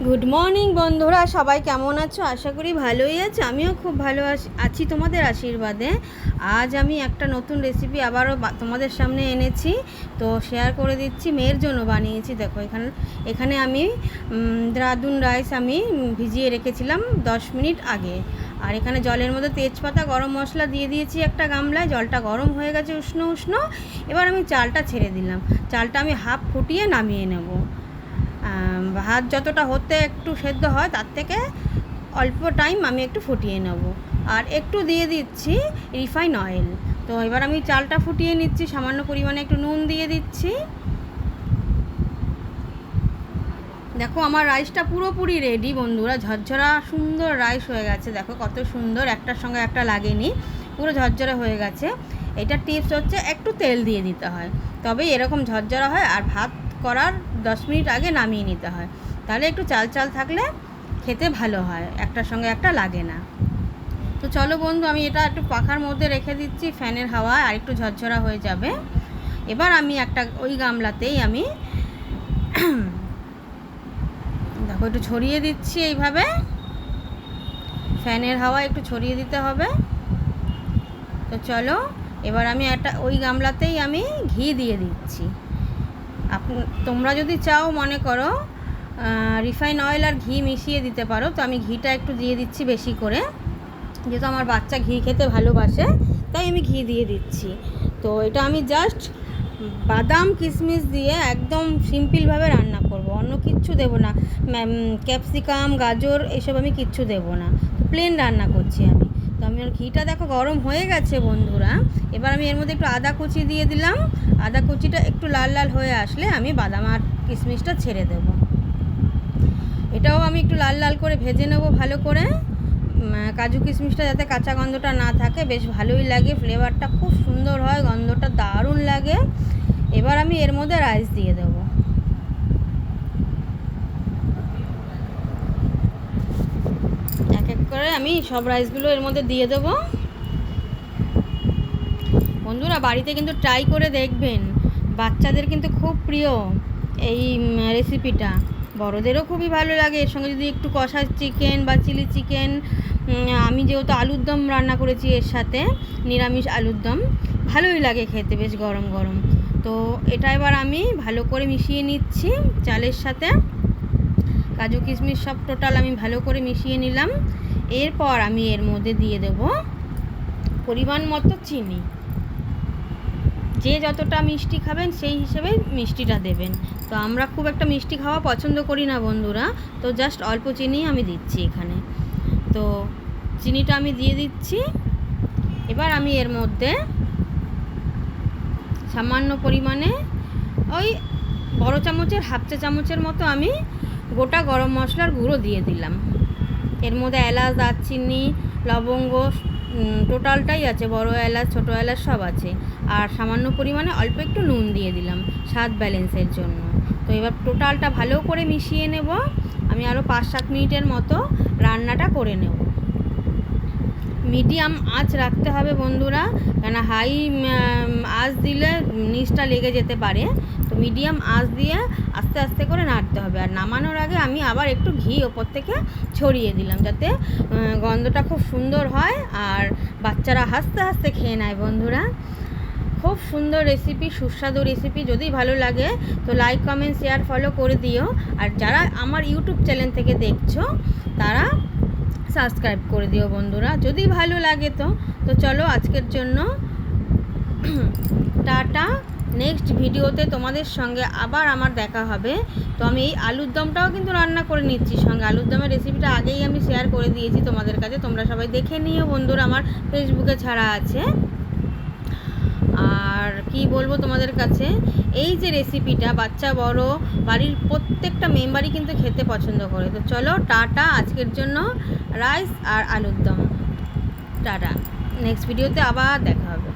Good morning বন্ধুরা, সবাই কেমন আছো? আশা করি ভালোই আছো। আমিও খুব ভালো আছি তোমাদের আশীর্বাদে। আজ আমি একটা নতুন রেসিপি আবারও তোমাদের সামনে এনেছি, তো শেয়ার করে দিচ্ছি। মেয়ের জন্য বানিয়েছি। দেখো এখানে আমি দেরাদুন রাইস আমি ভিজিয়ে রেখেছিলাম 10 মিনিট আগে। আর এখানে জলের মধ্যে তেজপাতা, গরম মশলা দিয়ে দিয়েছি একটা গামলায়। জলটা গরম হয়ে গেছে, উষ্ণ উষ্ণ। এবার আমি চালটা ছেড়ে দিলাম। চালটা আমি হাফ ফুটিয়ে নামিয়ে নেব। ভাত যতটা হতে একটু সেদ্ধ হয় তার থেকে অল্প টাইম আমি একটু ফুটিয়ে নেব। আর একটু দিয়ে দিচ্ছি রিফাইন অয়েল। তো এবার আমি চালটা ফুটিয়ে নিচ্ছি, সামান্য পরিমাণে একটু নুন দিয়ে দিচ্ছি। দেখো আমার রাইসটা পুরোপুরি রেডি বন্ধুরা, ঝরঝরা সুন্দর রাইস হয়ে গেছে। দেখো কত সুন্দর, একটার সঙ্গে একটা লাগেনি, পুরো ঝরঝরা হয়ে গেছে। এটা টিপস হচ্ছে একটু তেল দিয়ে দিতে হয়, তবেই এরকম ঝরঝরা হয়। আর ভাত করার 10 মিনিট আগে নামিয়ে নিতে হয়, তাহলে একটু চাল চাল থাকলে খেতে ভালো হয়, একটার সঙ্গে একটা লাগে না। তো চলো বন্ধু, আমি এটা একটু পাখার মধ্যে রেখে দিচ্ছি, ফ্যানের হাওয়ায় আর একটু ঝরঝরা হয়ে যাবে। এবার আমি একটা ওই গামলাতেই আমি দেখো একটু ছড়িয়ে দিচ্ছি এইভাবে, ফ্যানের হাওয়ায় একটু ছড়িয়ে দিতে হবে। তো চলো এবার আমি একটা ওই গামলাতেই আমি ঘি দিয়ে দিচ্ছি। তোমরা যদি চাও মনে করো রিফাইন অয়েল আর ঘি মিশিয়ে দিতে পারো, তো আমি ঘিটা একটু দিয়ে দিচ্ছি বেশি করে, যেহেতু আমার বাচ্চা ঘি খেতে ভালোবাসে তাই আমি ঘি দিয়ে দিচ্ছি। তো এটা আমি জাস্ট বাদাম কিশমিশ দিয়ে একদম সিম্পলভাবে রান্না করব, অন্য কিচ্ছু দেবো না। ক্যাপসিকাম, গাজর এসব আমি কিচ্ছু দেবো না, তো প্লেন রান্না করছি আমি। তো আমি ঘিটা দেখো গরম হয়ে গেছে বন্ধুরা। এবার আমি এর মধ্যে একটু আদা কুচি দিয়ে দিলাম। আদা কুচিটা একটু লাল লাল হয়ে আসলে আমি বাদাম আর কিশমিশটা ছেড়ে দেবো। এটাও আমি একটু লাল লাল করে ভেজে নেব ভালো করে। কাজু কিশমিশটা যাতে কাঁচা গন্ধটা না থাকে, বেশ ভালোই লাগে, ফ্লেভারটা খুব সুন্দর হয়, গন্ধটা দারুণ লাগে। এবার আমি এর মধ্যে রাইস দিয়ে দেবো। এক এক করে আমি সব রাইসগুলো এর মধ্যে দিয়ে দেবো। বন্ধুরা বাড়িতে কিন্তু ট্রাই করে দেখবেন, বাচ্চাদের কিন্তু খুব প্রিয় এই রেসিপিটা, বড়দেরও খুবই ভালো লাগে। এর সঙ্গে যদি একটু কষা চিকেন বা চিলি চিকেন, আমি যেহেতু আলুর দম রান্না করেছি এর সাথে, নিরামিষ আলুর দম, ভালোই লাগে খেতে বেশ গরম গরম। তো এটা এবার আমি ভালো করে মিশিয়ে নিচ্ছি চালের সাথে। কাজু কিশমিশ সব টোটাল আমি ভালো করে মিশিয়ে নিলাম। এরপর আমি এর মধ্যে দিয়ে দেব পরিমাণ মতো চিনি। যে যতটা মিষ্টি খাবেন সেই হিসেবে মিষ্টিটা দেবেন। তো আমরা খুব একটা মিষ্টি খাওয়া পছন্দ করি না বন্ধুরা, তো জাস্ট অল্প চিনি আমি দিচ্ছি এখানে। তো চিনিটা আমি দিয়ে দিচ্ছি। এবার আমি এর মধ্যে সামান্য পরিমাণে ওই বড় চামচের হাফ চা চামচের মতো আমি গোটা গরম মশলার গুঁড়ো দিয়ে দিলাম। এর মধ্যে এলাচ, দারচিনি, লবঙ্গ টোটালটাই আছে, বড় এলাচ ছোটো এলাচ সব আছে। আর সামান্য পরিমাণে অল্প একটু নুন দিয়ে দিলাম স্বাদ ব্যালেন্সের জন্য। তো এবার টোটালটা ভালো করে মিশিয়ে নেব। আমি আরও 5-7 মিনিটের মতো রান্নাটা করে নেব। মিডিয়াম আঁচ রাখতে হবে বন্ধুরা, কেন হাই আঁচ দিলে নিচটা লেগে যেতে পারে। তো মিডিয়াম আঁচ দিয়ে আস্তে আস্তে করে নাড়তে হবে। আর নামানোর আগে আমি আবার একটু ঘি ওপর থেকে ছড়িয়ে দিলাম, যাতে গন্ধটা খুব সুন্দর হয় আর বাচ্চারা হাসতে হাসতে খেয়ে নেয় বন্ধুরা। খুব সুন্দর রেসিপি, সুস্বাদু রেসিপি। যদি ভালো লাগে তো লাইক, কমেন্ট, শেয়ার, ফলো করে দিও। আর যারা আমার ইউটিউব চ্যানেল থেকে দেখছো তারা সাবস্ক্রাইব করে দিও বন্ধুরা, যদি ভালো লাগে। তো চলো আজকের জন্য টাটা। নেক্সট ভিডিওতে তোমাদের সঙ্গে আবার আমার দেখা হবে। তো আমি এই আলুর দমটাও কিন্তু রান্না করে নিচ্ছি সঙ্গে। আলুর দমের রেসিপিটা আগেই আমি শেয়ার করে দিয়েছি তোমাদের কাছে, তোমরা সবাই দেখে নিও বন্ধুরা, আমার ফেসবুকে ছাড়া আছে। আর কি বলবো তোমাদের কাছে, এই যে রেসিপিটা বাচ্চা বড় বাড়ির প্রত্যেকটা মেম্বারই কিন্তু খেতে পছন্দ করে। তো চলো টাটা, আজকের জন্য রাইস আর আলুর দম টাটা। নেক্সট ভিডিওতে আবার দেখা হবে।